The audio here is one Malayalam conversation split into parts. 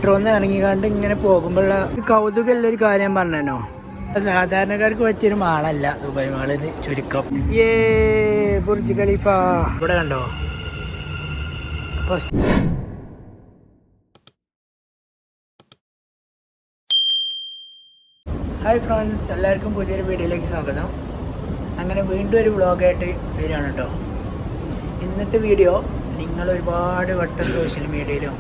മെട്രോന്ന് ഇറങ്ങിക്കാണ്ട് ഇങ്ങനെ പോകുമ്പോഴുള്ള കൗതുകമുള്ള ഒരു കാര്യം പറഞ്ഞോ. സാധാരണക്കാർക്ക് പറ്റിയൊരു മാളല്ല ദുബായ് മാളിന് ചുരുക്കം. ബുർജ് ഖലീഫ ഇവിടെ കണ്ടോ. ഹായ് ഫ്രണ്ട്സ്, എല്ലാവർക്കും പുതിയൊരു വീഡിയോയിലേക്ക് സ്വാഗതം. അങ്ങനെ വീണ്ടും ഒരു വ്ളോഗായിട്ട് വരികയാണ് കേട്ടോ. ഇന്നത്തെ വീഡിയോ നിങ്ങൾ ഒരുപാട് വട്ടം സോഷ്യൽ മീഡിയയിലും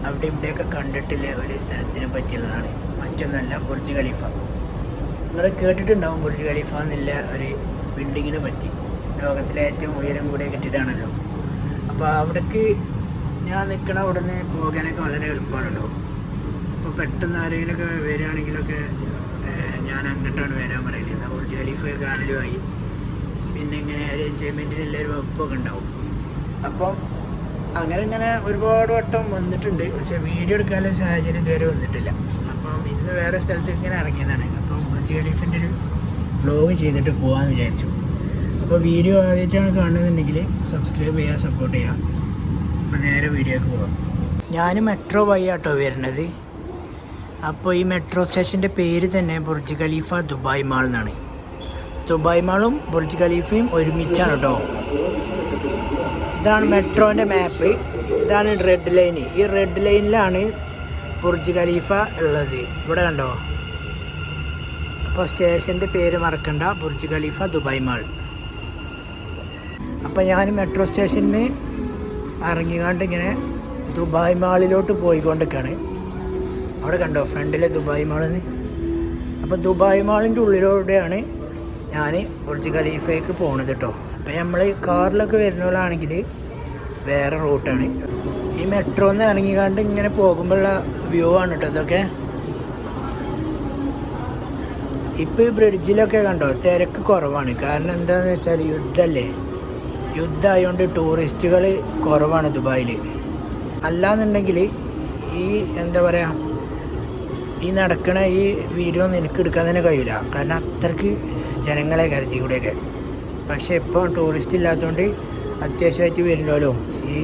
അവിടെ ഇവിടെയൊക്കെ കണ്ടിട്ടില്ല ഒരു സ്ഥലത്തിനെ പറ്റിയുള്ളതാണ്. മറ്റൊന്നല്ല, ബുർജ് ഖലീഫ. നിങ്ങൾ കേട്ടിട്ടുണ്ടാവും ബുർജ് ഖലീഫ എന്നുള്ള ഒരു ബിൽഡിങ്ങിനെ പറ്റി. ലോകത്തിലെ ഏറ്റവും ഉയരം കൂടിയ കെട്ടിടമാണല്ലോ. അപ്പോൾ അവിടേക്ക് ഞാൻ നിൽക്കണ അവിടെ നിന്ന് പോകാനൊക്കെ വളരെ എളുപ്പമാണ് കേട്ടോ. അപ്പോൾ പെട്ടെന്ന് ആരെങ്കിലുമൊക്കെ വരികയാണെങ്കിലൊക്കെ ഞാൻ അങ്ങോട്ടാണ് വരാൻ പറയില്ല. എന്നാൽ ബുർജ് ഖലീഫ കാണലുമായി പിന്നെ ഇങ്ങനെ ഒരു എൻജോയ്മെൻറ്റിനുള്ള ഒരു വകുപ്പൊക്കെ ഉണ്ടാവും. അപ്പം അങ്ങനെ ഒരുപാട് വട്ടം വന്നിട്ടുണ്ട്, പക്ഷേ വീഡിയോ എടുക്കാനുള്ള സാഹചര്യം ഇതുവരെ വന്നിട്ടില്ല. അപ്പം ഇന്ന് വേറെ സ്ഥലത്ത് ഇങ്ങനെ ഇറങ്ങിയതാണ്. അപ്പം ബുർജ് ഖലീഫിൻ്റെ ഒരു വ്ലോഗ് ചെയ്തിട്ട് പോകാമെന്ന് വിചാരിച്ചു. അപ്പോൾ വീഡിയോ ആദ്യമായിട്ടാണ് കാണുന്നുണ്ടെങ്കിൽ സബ്സ്ക്രൈബ് ചെയ്യുക, സപ്പോർട്ട് ചെയ്യുക. അപ്പോൾ നേരെ വീഡിയോക്ക് പോകാം. ഞാൻ മെട്രോ വഴി ആട്ടോ വരുന്നത്. അപ്പോൾ ഈ മെട്രോ സ്റ്റേഷൻ്റെ പേര് തന്നെ ബുർജ് ഖലീഫ ദുബായ് മാൾ എന്നാണ്. ദുബായ് മാളും ബുർജ് ഖലീഫയും ഒരുമിച്ചാണ് കേട്ടോ. ഇതാണ് മെട്രോൻ്റെ മാപ്പ്. ഇതാണ് റെഡ് ലൈന്. ഈ റെഡ് ലൈനിലാണ് ബുർജ് ഖലീഫ ഉള്ളത്. ഇവിടെ കണ്ടോ. അപ്പോൾ സ്റ്റേഷൻ്റെ പേര് മറക്കണ്ട, ബുർജ് ഖലീഫ ദുബായ് മാൾ. അപ്പോൾ ഞാൻ മെട്രോ സ്റ്റേഷനിൽ ഇറങ്ങിക്കാണ്ട് ഇങ്ങനെ ദുബായ് മാളിലോട്ട് പോയിക്കൊണ്ടിരിക്കുകയാണ്. അവിടെ കണ്ടോ ഫ്രണ്ടിലെ ദുബായ് മാളിന്. അപ്പോൾ ദുബായ് മാളിൻ്റെ ഉള്ളിലൂടെയാണ് ഞാൻ ബുർജ് ഖലീഫയ്ക്ക് പോണത് കേട്ടോ. അപ്പോൾ നമ്മൾ കാറിലൊക്കെ വരുന്നവരാണെങ്കിൽ വേറെ റൂട്ടാണ്. ഈ മെട്രോന്ന് ഇറങ്ങിക്കാണ്ട് ഇങ്ങനെ പോകുമ്പോഴുള്ള വ്യൂ ആണ് കേട്ടോ ഇതൊക്കെ. ഇപ്പോൾ ഈ ബ്രിഡ്ജിലൊക്കെ കണ്ടോ തിരക്ക് കുറവാണ്. കാരണം എന്താണെന്ന് വെച്ചാൽ യുദ്ധമായതുകൊണ്ട് ടൂറിസ്റ്റുകൾ കുറവാണ് ദുബായിൽ. അല്ലാന്നുണ്ടെങ്കിൽ ഈ എന്താ പറയുക, ഈ നടക്കണ ഈ വീഡിയോ ഒന്നും എനിക്ക് എടുക്കാൻ തന്നെ കഴിയില്ല. കാരണം അത്രയ്ക്ക് ജനങ്ങളെ കരുതി കൂടെയൊക്കെ. പക്ഷേ ഇപ്പോൾ ടൂറിസ്റ്റ് ഇല്ലാത്തതുകൊണ്ട് അത്യാവശ്യമായിട്ട് വരുന്നല്ലോ ഈ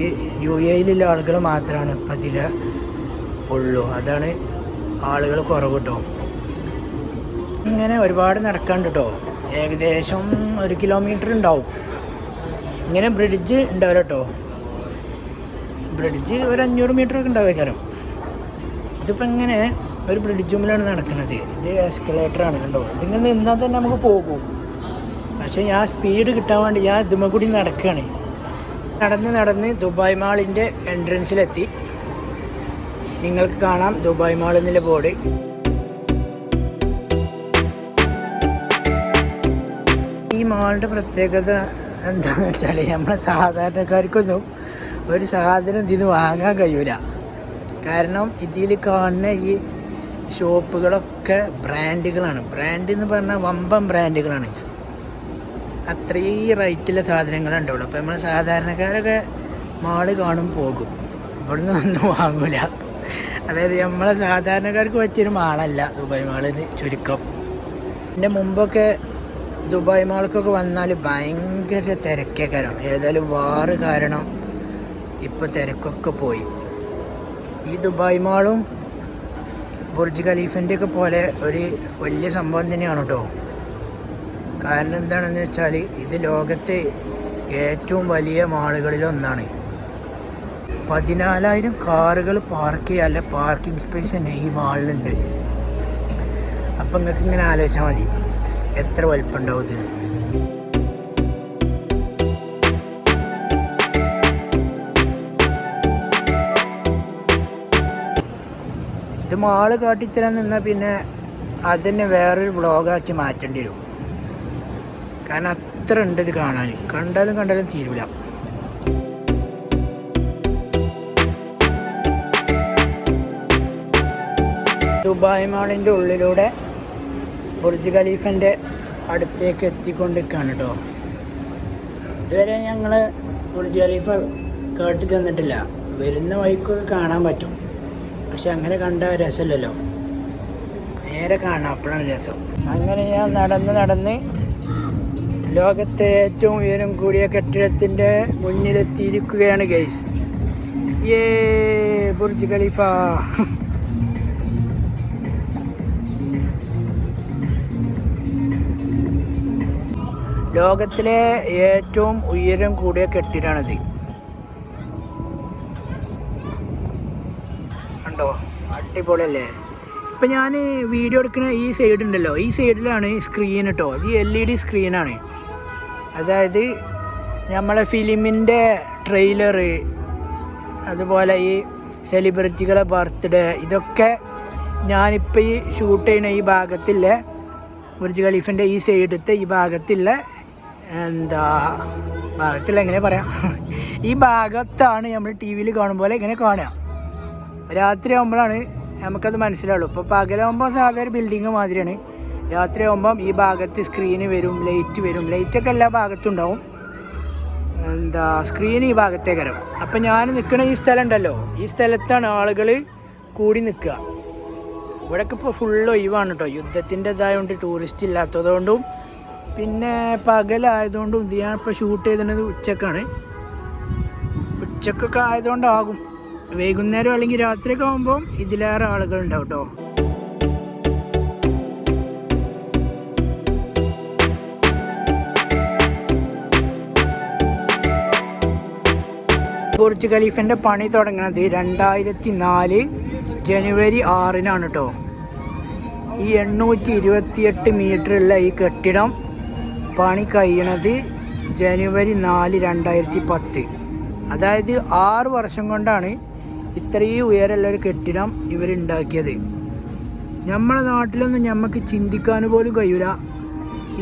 UAE-യിലുള്ള ആളുകൾ മാത്രമാണ് ഇപ്പം അതിൽ ഉള്ളൂ. അതാണ് ആളുകൾ കുറവ് കേട്ടോ. ഇങ്ങനെ ഒരുപാട് നടക്കാണ്ട് കേട്ടോ. ഏകദേശം 1 കിലോമീറ്റർ ഉണ്ടാവും. ഇങ്ങനെ ബ്രിഡ്ജ് ഉണ്ടാവില്ല കേട്ടോ. ബ്രിഡ്ജ് ഒരു 500 മീറ്ററൊക്കെ ഉണ്ടാവുമായിരിക്കും. ഇതിപ്പോൾ ഇങ്ങനെ ഒരു ബ്രിഡ്ജുമ്മിലാണ് നടക്കുന്നത്. ഇത് എസ്കലേറ്ററാണ് കണ്ടോ. ഇതിങ്ങനെ നിന്നാൽ തന്നെ നമുക്ക് പോകും. പക്ഷേ ഞാൻ സ്പീഡ് കിട്ടാൻ വേണ്ടി ഞാൻ ഇതുമ്മ കൂടി നടക്കുകയാണ്. നടന്ന് ദുബായ് മാളിൻ്റെ എൻട്രൻസിലെത്തി. നിങ്ങൾക്ക് കാണാം ദുബായ് മാൾ എന്നുള്ള ബോർഡ്. ഈ മാളിൻ്റെ പ്രത്യേകത എന്താണെന്ന് വെച്ചാൽ നമ്മളെ സാധാരണക്കാർക്കൊന്നും ഒരു സാധനം ഇതിന് വാങ്ങാൻ കഴിയില്ല. കാരണം ഇതിൽ കാണുന്ന ഈ ഷോപ്പുകളൊക്കെ ബ്രാൻഡുകളാണ്. ബ്രാൻഡ് എന്ന് പറഞ്ഞാൽ വമ്പൻ ബ്രാൻഡുകളാണ്. അത്രയും റേറ്റുള്ള സാധനങ്ങളുണ്ടാവുള്ളൂ. അപ്പോൾ നമ്മൾ സാധാരണക്കാരൊക്കെ മാള് കാണും പോകും. ഇവിടുന്ന് ഒന്നും വാങ്ങൂല. അതായത് നമ്മളെ സാധാരണക്കാർക്ക് പറ്റിയൊരു മാളല്ല ദുബായ് മാളിന് ചുരുക്കം. എൻ്റെ മുമ്പൊക്കെ ദുബായ് മാൾക്കൊക്കെ വന്നാൽ ഭയങ്കര തിരക്കേക്കാരം. ഏതായാലും വാറ് കാരണം ഇപ്പോൾ തിരക്കൊക്കെ പോയി. ഈ ദുബായ് മാളും ബുർജ് ഖലീഫിൻ്റെ ഒക്കെ പോലെ ഒരു വലിയ സംഭവം തന്നെയാണ് കേട്ടോ. കാരണം എന്താണെന്ന് വെച്ചാൽ ഇത് ലോകത്തെ ഏറ്റവും വലിയ മാളുകളിലൊന്നാണ്. 14,000 കാറുകൾ പാർക്ക് ചെയ്യാനുള്ള പാർക്കിംഗ് സ്പേസ് തന്നെ ഈ മാളിലുണ്ട്. അപ്പം നിങ്ങൾക്ക് ഇങ്ങനെ ആലോചിച്ചാൽ മതി എത്ര വലിപ്പമുണ്ടാവും ഇത്. ഇത് മാള് കാട്ടിത്തരാൻ നിന്നാൽ പിന്നെ അതിനെ വേറൊരു വ്ളോഗാക്കി മാറ്റേണ്ടി വരും. കാരണം അത്ര ഉണ്ട് ഇത് കാണാൻ. കണ്ടാലും തീരില്ല. ദുബായ് മാളിൻ്റെ ഉള്ളിലൂടെ ബുർജ് ഖലീഫിൻ്റെ അടുത്തേക്ക് എത്തിക്കൊണ്ടിരിക്കുകയാണ് കേട്ടോ. ഇതുവരെ ഞങ്ങൾ ബുർജ് ഖലീഫ കേട്ടി തന്നിട്ടില്ല. വരുന്ന വഴിക്കൊക്കെ കാണാൻ പറ്റും. പക്ഷെ അങ്ങനെ കണ്ട രസമില്ലല്ലോ. നേരെ കാണാം, അപ്പോഴാണ് രസം. അങ്ങനെ ഞാൻ നടന്ന് ലോകത്തെ ഏറ്റവും ഉയരം കൂടിയ കെട്ടിടത്തിൻ്റെ മുന്നിലെത്തിയിരിക്കുകയാണ് ഗൈസ്. Burj Khalifa. ലോകത്തിലെ ഏറ്റവും ഉയരം കൂടിയ കെട്ടിടമാണിത്. കണ്ടോ, അടിപൊളിയല്ലേ. ഇപ്പം ഞാൻ വീഡിയോ എടുക്കുന്ന ഈ സൈഡ് ഉണ്ടല്ലോ, ഈ സൈഡിലാണ് സ്ക്രീൻ കേട്ടോ. ഇത് LED സ്ക്രീനാണ്. അതായത് നമ്മളെ ഫിലിമിൻ്റെ ട്രെയിലർ, അതുപോലെ ഈ സെലിബ്രിറ്റികളെ ബർത്ത്ഡേ, ഇതൊക്കെ ഞാനിപ്പോൾ ഈ ഷൂട്ട് ചെയ്യുന്ന ഈ ഭാഗത്തില്ല ബുർജ് ഖലീഫിൻ്റെ ഈ സൈഡത്തെ ഈ ഭാഗത്തില്ല ഭാഗത്തില്ല എങ്ങനെ പറയാം, ഈ ഭാഗത്താണ് നമ്മൾ TV കാണുമ്പോൾ ഇങ്ങനെ കാണുക. രാത്രി ആകുമ്പോഴാണ് നമുക്കത് മനസ്സിലാവുള്ളൂ. ഇപ്പോൾ പകലാകുമ്പോൾ സാധാരണ ബിൽഡിങ് മാതിരിയാണ്. രാത്രി ആകുമ്പം ഈ ഭാഗത്ത് സ്ക്രീന് വരും, ലൈറ്റ് വരും. ലൈറ്റൊക്കെ എല്ലാ ഭാഗത്തും ഉണ്ടാവും. സ്ക്രീൻ ഈ ഭാഗത്തേക്ക് വരും. അപ്പം ഞാൻ നിൽക്കുന്ന ഈ സ്ഥലം ഉണ്ടല്ലോ, ഈ സ്ഥലത്താണ് ആളുകൾ കൂടി നിൽക്കുക. ഇവിടെയൊക്കെ ഇപ്പോൾ ഫുള്ള് ഒഴിവാണ് കേട്ടോ. യുദ്ധത്തിൻ്റെ ഇതായതുകൊണ്ട് ടൂറിസ്റ്റ് ഇല്ലാത്തതുകൊണ്ടും പിന്നെ പകലായതുകൊണ്ടും ഇത് ഞാനിപ്പോൾ ഷൂട്ട് ചെയ്തിരുന്നത് ഉച്ചക്കാണ്. ഉച്ചക്കൊക്കെ ആയതുകൊണ്ടാകും. വൈകുന്നേരം അല്ലെങ്കിൽ രാത്രിയൊക്കെ ആകുമ്പം ഇതിലേറെ ആളുകളുണ്ടാവും കേട്ടോ. ബുർജ് ഖലീഫിൻ്റെ പണി തുടങ്ങുന്നത് 2004 ജനുവരി 6-നാണ് കേട്ടോ. ഈ 828 മീറ്ററുള്ള ഈ കെട്ടിടം പണി കഴിയണത് ജനുവരി 4, 2010. അതായത് 6 വർഷം കൊണ്ടാണ് ഇത്രയും ഉയരമുള്ള ഒരു കെട്ടിടം ഇവരുണ്ടാക്കിയത്. നമ്മളെ നാട്ടിലൊന്നും നമുക്ക് ചിന്തിക്കാൻ പോലും കഴിയില്ല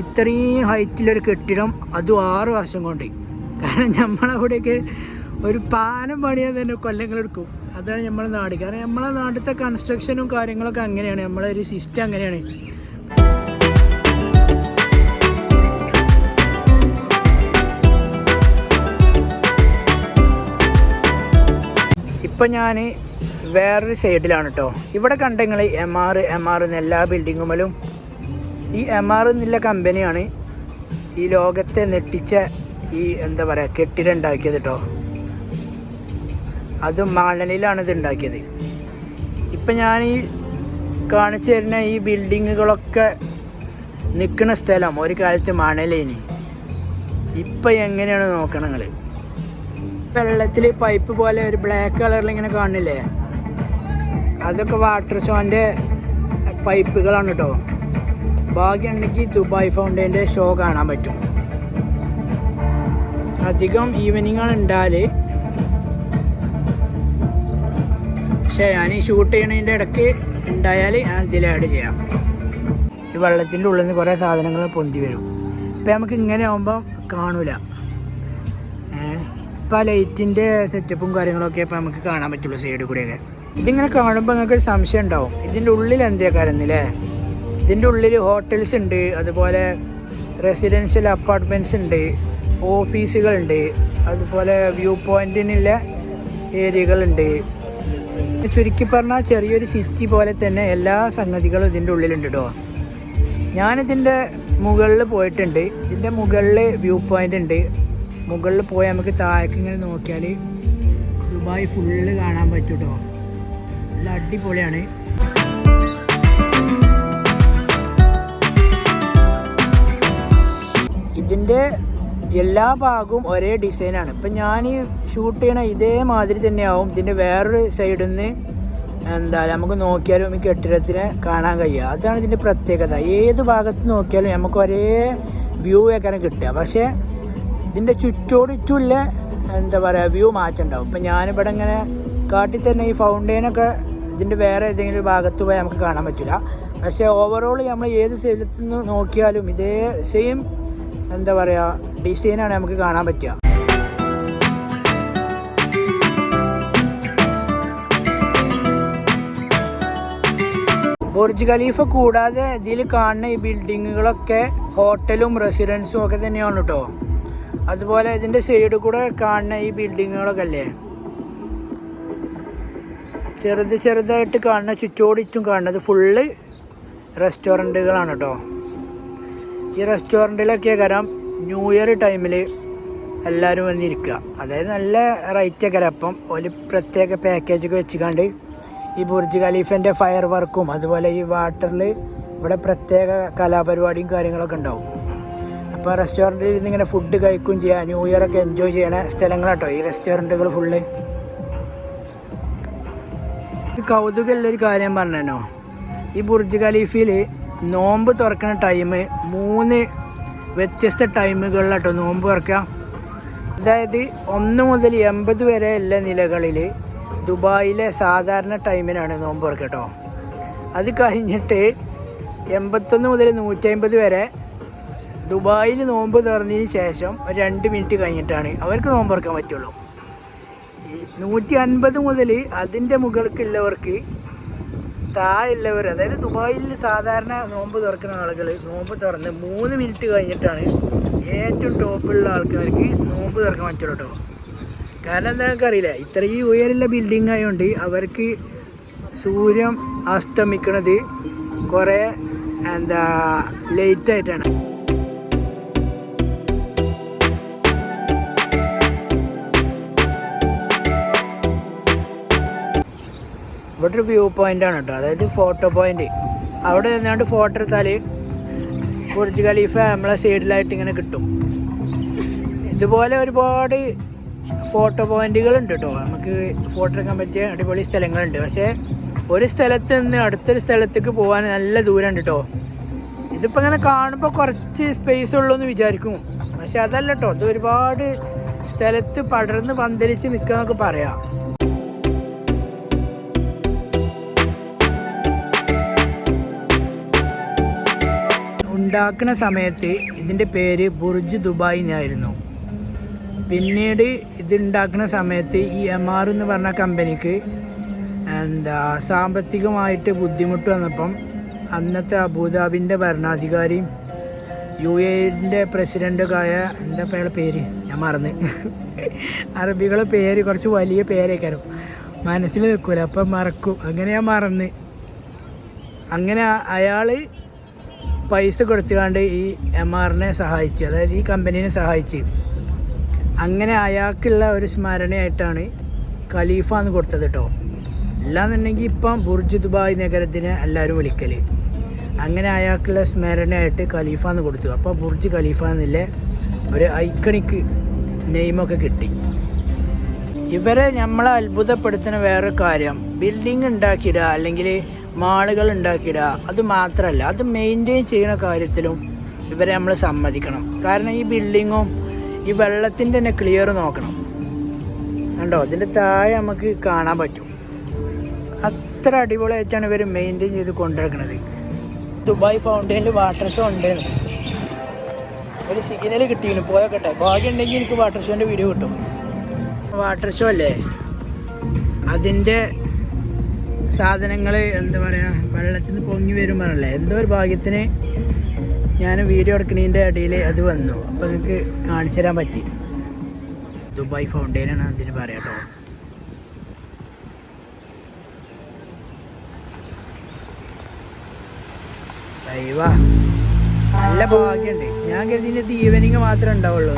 ഇത്രയും ഹൈറ്റിലൊരു കെട്ടിടം, അതും 6 വർഷം കൊണ്ട്. കാരണം നമ്മളവിടെയൊക്കെ ഒരു പാലം പണിയാൻ തന്നെ കൊല്ലങ്ങളെടുക്കും. അതാണ് നമ്മളെ നാട്. കാരണം നമ്മളെ നാട്ടിലത്തെ കൺസ്ട്രക്ഷനും കാര്യങ്ങളൊക്കെ അങ്ങനെയാണ്. നമ്മളെ ഒരു സിസ്റ്റം അങ്ങനെയാണ്. ഇപ്പം ഞാൻ വേറൊരു സൈഡിലാണ് കേട്ടോ. ഇവിടെ കണ്ട നിങ്ങൾ MR എന്ന എല്ലാ ബിൽഡിങ്ങുമലും ഈ MR എന്നുള്ള കമ്പനിയാണ് ഈ ലോകത്തെ നെട്ടിച്ച ഈ കെട്ടിടം ഉണ്ടാക്കിയത് കേട്ടോ. അത് മണലിലാണ് ഇത് ഉണ്ടാക്കിയത്. ഇപ്പം ഞാൻ ഈ കാണിച്ചു തരുന്ന ഈ ബിൽഡിങ്ങുകളൊക്കെ നിൽക്കുന്ന സ്ഥലം ഒരു കാലത്ത് മണലേനി. ഇപ്പം എങ്ങനെയാണ് നോക്കണം നിങ്ങൾ. വെള്ളത്തിൽ പൈപ്പ് പോലെ ഒരു ബ്ലാക്ക് കളറിൽ ഇങ്ങനെ കാണില്ലേ, അതൊക്കെ വാട്ടർ ഷോൻ്റെ പൈപ്പുകളാണ് കേട്ടോ. ഭാഗ്യമുണ്ടെങ്കിൽ ദുബായ് ഫൗണ്ടൈൻ്റെ ഷോ കാണാൻ പറ്റും. അധികം ഈവനിങ്ങാണ് ഉണ്ടാല്. പക്ഷേ ഞാൻ ഈ ഷൂട്ട് ചെയ്യണതിൻ്റെ ഇടയ്ക്ക് ഉണ്ടായാൽ ഞാൻ ഇതിൽ ആഡ് ചെയ്യാം. ഈ വെള്ളത്തിൻ്റെ ഉള്ളിൽ നിന്ന് കുറേ സാധനങ്ങൾ പൊന്തി വരും. ഇപ്പം നമുക്ക് ഇങ്ങനെ ആകുമ്പോൾ കാണൂല. ഇപ്പോൾ ആ ലൈറ്റിൻ്റെ സെറ്റപ്പും കാര്യങ്ങളൊക്കെ ഇപ്പോൾ നമുക്ക് കാണാൻ പറ്റുള്ളൂ സൈഡിൽ കൂടെയൊക്കെ. ഇതിങ്ങനെ കാണുമ്പോൾ നിങ്ങൾക്കൊരു സംശയം ഉണ്ടാവും, ഇതിൻ്റെ ഉള്ളിൽ എന്തൊക്കെയായിരുന്നില്ലേ. ഇതിൻ്റെ ഉള്ളിൽ ഹോട്ടൽസ് ഉണ്ട്, അതുപോലെ റെസിഡൻഷ്യൽ അപ്പാർട്ട്മെൻറ്റ്സ് ഉണ്ട്, ഓഫീസുകളുണ്ട്, അതുപോലെ വ്യൂ പോയിൻറ്റിനുള്ള ഏരിയകളുണ്ട്. ചുരുക്കി പറഞ്ഞാൽ ചെറിയൊരു സിറ്റി പോലെ തന്നെ എല്ലാ സംഗതികളും ഇതിൻ്റെ ഉള്ളിലുണ്ട് കേട്ടോ. ഞാനിതിൻ്റെ മുകളിൽ പോയിട്ടുണ്ട്. ഇതിൻ്റെ മുകളിൽ വ്യൂ പോയിൻ്റ് ഉണ്ട്. മുകളിൽ പോയി നമുക്ക് താഴേക്ക് ഇങ്ങനെ നോക്കിയാൽ ദുബായ് ഫുള്ള് കാണാൻ പറ്റും കേട്ടോ. നല്ല അടിപൊളിയാണ്. ഇതിൻ്റെ എല്ലാ ഭാഗവും ഒരേ ഡിസൈനാണ്. ഇപ്പം ഞാൻ ഈ ഷൂട്ട് ചെയ്യണ ഇതേമാതിരി തന്നെയാവും ഇതിൻ്റെ വേറൊരു സൈഡിൽ നിന്ന് നമുക്ക് നോക്കിയാലും ഈ കെട്ടിടത്തിനെ കാണാൻ കഴിയുക. അതാണ് ഇതിൻ്റെ പ്രത്യേകത. ഏത് ഭാഗത്ത് നോക്കിയാലും നമുക്ക് ഒരേ വ്യൂ ആക്കാനും കിട്ടുക. പക്ഷേ ഇതിൻ്റെ ചുറ്റോടിച്ചുള്ള വ്യൂ മാറ്റം ഉണ്ടാവും. ഇപ്പം ഞാനിവിടെ ഇങ്ങനെ കാട്ടി തന്നെ ഈ ഫൗണ്ടെയിനൊക്കെ ഇതിൻ്റെ വേറെ ഏതെങ്കിലും ഭാഗത്ത് പോയി നമുക്ക് കാണാൻ പറ്റില്ല. പക്ഷേ ഓവറോൾ നമ്മൾ ഏത് സ്ഥലത്ത് നിന്ന് നോക്കിയാലും ഇതേ സെയിം ഡിസൈനാണ് നമുക്ക് കാണാൻ പറ്റുക. ബുർജ് ഖലീഫ കൂടാതെ ഇതിൽ കാണുന്ന ഈ ബിൽഡിങ്ങുകളൊക്കെ ഹോട്ടലും റെസിഡൻസും ഒക്കെ തന്നെയാണ് കേട്ടോ. അതുപോലെ ഇതിൻ്റെ സൈഡിൽ കൂടെ കാണുന്ന ഈ ബിൽഡിങ്ങുകളൊക്കെ അല്ലേ, ചെറുതായിട്ട് കാണുന്ന ചുറ്റോടിച്ചും കാണുന്നത് ഫുള്ള് റെസ്റ്റോറൻറ്റുകളാണ് കേട്ടോ. ഈ റെസ്റ്റോറൻറ്റിലൊക്കെ കാരണം ന്യൂ ഇയർ ടൈമിൽ എല്ലാവരും വന്നിരിക്കുക. അതായത് നല്ല റേറ്റൊക്കെ അപ്പം ഒരു പ്രത്യേക പാക്കേജൊക്കെ വെച്ചുകൊണ്ട് ഈ ബുർജ് ഖലീഫൻ്റെ ഫയർ വർക്കും അതുപോലെ ഈ വാട്ടറിൽ ഇവിടെ പ്രത്യേക കലാപരിപാടിയും കാര്യങ്ങളൊക്കെ ഉണ്ടാവും. അപ്പോൾ റെസ്റ്റോറൻറ്റിൽ ഇരുന്ന് ഇങ്ങനെ ഫുഡ് കഴിക്കുകയും ചെയ്യാം, ന്യൂ ഇയറൊക്കെ എൻജോയ് ചെയ്യണ സ്ഥലങ്ങളാട്ടോ ഈ റെസ്റ്റോറൻറ്റുകൾ ഫുള്ള്. കൗതുകമുള്ളൊരു കാര്യം പറഞ്ഞോ, ഈ ബുർജ് ഖലീഫയിൽ നോമ്പ് തുറക്കുന്ന ടൈം 3 വ്യത്യസ്ത ടൈമുകളിലാട്ടോ നോമ്പ് തുറക്കുക. അതായത് 1 മുതൽ 80 വരെ എല്ലാ നിലകളിൽ ദുബായിലെ സാധാരണ ടൈമിനാണ് നോമ്പ് തുറക്കുക കേട്ടോ. അത് കഴിഞ്ഞിട്ട് 81 മുതൽ 150 വരെ ദുബായിൽ നോമ്പ് തുറന്നതിന് ശേഷം 2 മിനിറ്റ് കഴിഞ്ഞിട്ടാണ് അവർക്ക് നോമ്പ് തുറക്കാൻ പറ്റുള്ളൂ. 150 മുതൽ അതിൻ്റെ മുകൾക്കുള്ളവർക്ക് താഴെയുള്ളവർ, അതായത് ദുബായിൽ സാധാരണ നോമ്പ് തുറക്കുന്ന ആളുകൾ നോമ്പ് തുറന്ന് 3 മിനിറ്റ് കഴിഞ്ഞിട്ടാണ് ഏറ്റവും ടോപ്പിലുള്ള ആൾക്കാർക്ക് നോമ്പ് തുറക്കാൻ പറ്റുള്ളൂ കേട്ടോ. കാരണം എന്താണെന്നൊക്കെ അറിയില്ല, ഇത്രയും ഉയരമുള്ള ബിൽഡിംഗ് ആയതുകൊണ്ട് അവർക്ക് സൂര്യൻ അസ്തമിക്കുന്നത് കുറേ ലേറ്റായിട്ടാണ്. ഇവിടെ ഒരു വ്യൂ പോയിൻ്റാണ് കേട്ടോ, അതായത് ഫോട്ടോ പോയിൻ്റ്. അവിടെ നിന്നാണ്ട് ഫോട്ടോ എടുത്താൽ ബുർജ് ഖലീഫ നമ്മളെ സൈഡിലായിട്ട് ഇങ്ങനെ കിട്ടും. ഇതുപോലെ ഒരുപാട് ഫോട്ടോ പോയിന്റുകളുണ്ട് കേട്ടോ, നമുക്ക് ഫോട്ടോ എടുക്കാൻ പറ്റിയ അടിപൊളി സ്ഥലങ്ങളുണ്ട്. പക്ഷേ ഒരു സ്ഥലത്ത് നിന്ന് അടുത്തൊരു സ്ഥലത്തേക്ക് പോകാൻ നല്ല ദൂരമുണ്ട് കേട്ടോ. ഇതിപ്പോൾ ഇങ്ങനെ കാണുമ്പോൾ കുറച്ച് സ്പേസ് ഉള്ളൂ എന്ന് വിചാരിക്കും, പക്ഷെ അതല്ല കേട്ടോ, ഇത് ഒരുപാട് സ്ഥലത്ത് പടർന്ന് പന്തലിച്ച് നിൽക്കാന്നൊക്കെ പറയാം. ഉണ്ടാക്കുന്ന സമയത്ത് ഇതിൻ്റെ പേര് ബുർജ് ദുബായ് എന്നായിരുന്നു. പിന്നീട് ഇതുണ്ടാക്കുന്ന സമയത്ത് ഈ MR എന്ന് പറഞ്ഞ കമ്പനിക്ക് സാമ്പത്തികമായിട്ട് ബുദ്ധിമുട്ട് വന്നപ്പം അന്നത്തെ അബുദാബിൻ്റെ ഭരണാധികാരിയും UAE പ്രസിഡൻ്റൊക്കെ ആയ എന്താ അയാളുടെ പേര് ഞാൻ മറന്ന്, അറബികളുടെ പേര് കുറച്ച് വലിയ പേരേക്കാരും മനസ്സിൽ നിൽക്കൂല, അപ്പം മറക്കും, അങ്ങനെ ഞാൻ മറന്ന്. അങ്ങനെ അയാൾ പൈസ കൊടുത്തുകൊണ്ട് ഈ MRനെ സഹായിച്ചു, അതായത് ഈ കമ്പനീനെ സഹായിച്ച്. അങ്ങനെ അയാൾക്കുള്ള ഒരു സ്മരണയായിട്ടാണ് ഖലീഫ എന്ന് കൊടുത്തത് കേട്ടോ. അല്ലാന്നുണ്ടെങ്കിൽ ഇപ്പം ബുർജ് ദുബായ് നഗരത്തിനെ എല്ലാവരും വിളിക്കൽ. അങ്ങനെ അയാൾക്കുള്ള സ്മരണയായിട്ട് ഖലീഫ എന്ന് കൊടുത്തു. അപ്പോൾ ബുർജ് ഖലീഫ എന്നുള്ള ഒരു ഐക്കണിക് നെയിമൊക്കെ കിട്ടി. ഇവരെ നമ്മളെ അത്ഭുതപ്പെടുത്തുന്ന വേറൊരു കാര്യം, ബിൽഡിങ് ഉണ്ടാക്കിയിടുക അല്ലെങ്കിൽ മാളുകൾ ഉണ്ടാക്കിയിടുക അത് മാത്രമല്ല, അത് മെയിൻറ്റെയിൻ ചെയ്യുന്ന കാര്യത്തിലും ഇവരെ നമ്മൾ സമ്മതിക്കണം. കാരണം ഈ ബിൽഡിങ്ങും ഈ വെള്ളത്തിൻ്റെ തന്നെ ക്ലിയർ നോക്കണം. കണ്ടോ, അതിൻ്റെ താഴെ നമുക്ക് കാണാൻ പറ്റും. അത്ര അടിപൊളിയായിട്ടാണ് ഇവർ മെയിൻറ്റെയിൻ ചെയ്ത് കൊണ്ടുവരുന്നത്. ദുബായ് ഫൗണ്ടൈനിൽ വാട്ടർ ഷോ ഉണ്ട്, ഒരു സിഗ്നൽ കിട്ടിയിരുന്നു, പോയോക്കട്ടെ, ഭാഗ്യം ഉണ്ടെങ്കിൽ എനിക്ക് വാട്ടർ ഷോൻ്റെ വീഡിയോ കിട്ടും. വാട്ടർ ഷോ അല്ലേ, അതിൻ്റെ സാധനങ്ങൾ എന്താ പറയുക, വെള്ളത്തിൽ നിന്ന് പൊങ്ങി വരുമ്പോഴല്ലേ, എന്തോ ഒരു ഭാഗ്യത്തിന് ഞാൻ വീഡിയോ എടുക്കുന്നതിൻ്റെ ഇടയിൽ അത് വന്നു. അപ്പോൾ നിങ്ങൾക്ക് കാണിച്ചു തരാൻ പറ്റി. ദുബായ് ഫൗണ്ടൈനാണ് അതിന് പറയാം കേട്ടോ. അയ്യവാ, നല്ല ഭാഗ്യമുണ്ട്. ഞാൻ കരുതിയത് ഈവനിങ് മാത്രമേ ഉണ്ടാവുള്ളൂ.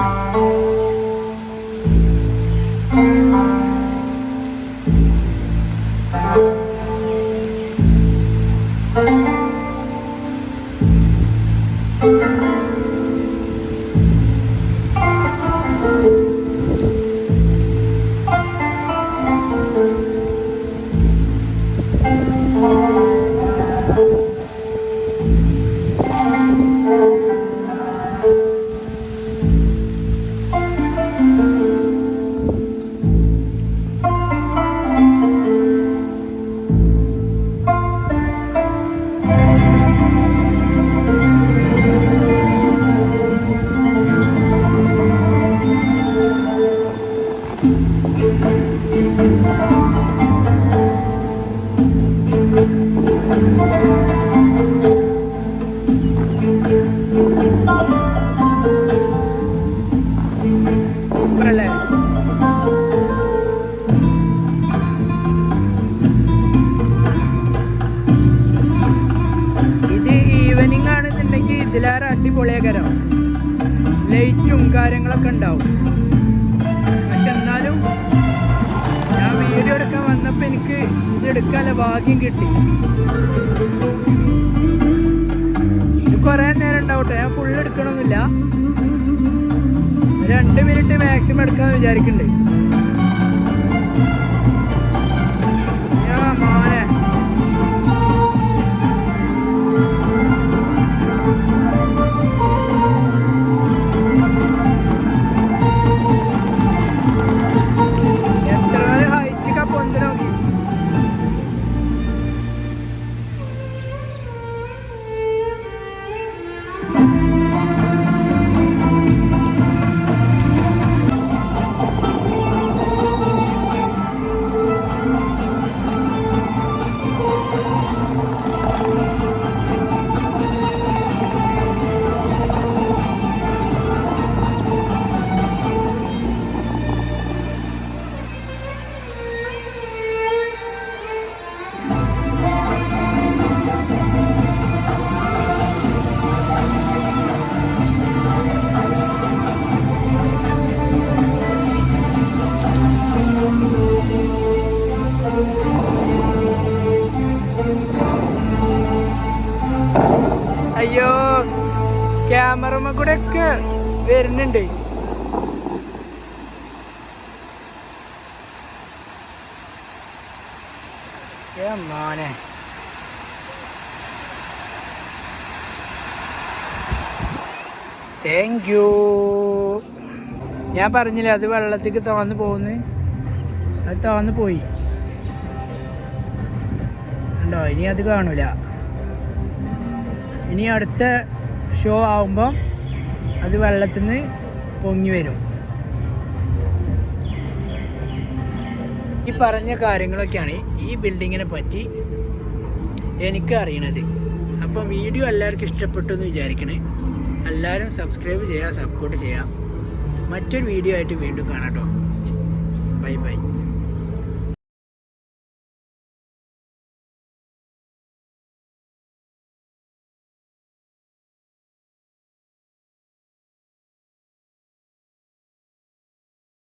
ഇതിലേറെ അടിപൊളിയാകരം ലൈറ്റും കാര്യങ്ങളൊക്കെ ഉണ്ടാവും. വീഡിയോ എടുക്കാനുള്ള ഭാഗ്യം കിട്ടി. ഇത് കുറേ നേരം ഉണ്ടാവട്ടെ, ഞാൻ ഫുള്ള് എടുക്കണമെന്നില്ല, 2 മിനിറ്റ് മാക്സിമം എടുക്കാമെന്ന് വിചാരിക്കുന്നുണ്ട്. മോനെ അയ്യോ ക്യാമറമ്മ കൂടെ ഒക്കെ വരുന്നുണ്ട്. മോനെ താങ്ക് യു. ഞാൻ പറഞ്ഞില്ലേ അത് വെള്ളത്തേക്ക് താന്ന് പോകുന്നു, അത് താന്ന് പോയി ഉണ്ടോ. ഇനി അത് കാണൂല. ഇനി അടുത്ത ഷോ ആവുമ്പം അത് വെള്ളത്തിൽ നിന്ന് പൊങ്ങി വരും. ഈ പറഞ്ഞ കാര്യങ്ങളൊക്കെയാണ് ഈ ബിൽഡിങ്ങിനെ പറ്റി എനിക്ക് അറിയണത്. അപ്പം വീഡിയോ എല്ലാവർക്കും ഇഷ്ടപ്പെട്ടു എന്ന് വിചാരിക്കണേ. എല്ലാവരും സബ്സ്ക്രൈബ് ചെയ്യുക, സപ്പോർട്ട് ചെയ്യുക. മറ്റൊരു വീഡിയോ ആയിട്ട് വീണ്ടും കാണാം കേട്ടോ. Bye bye.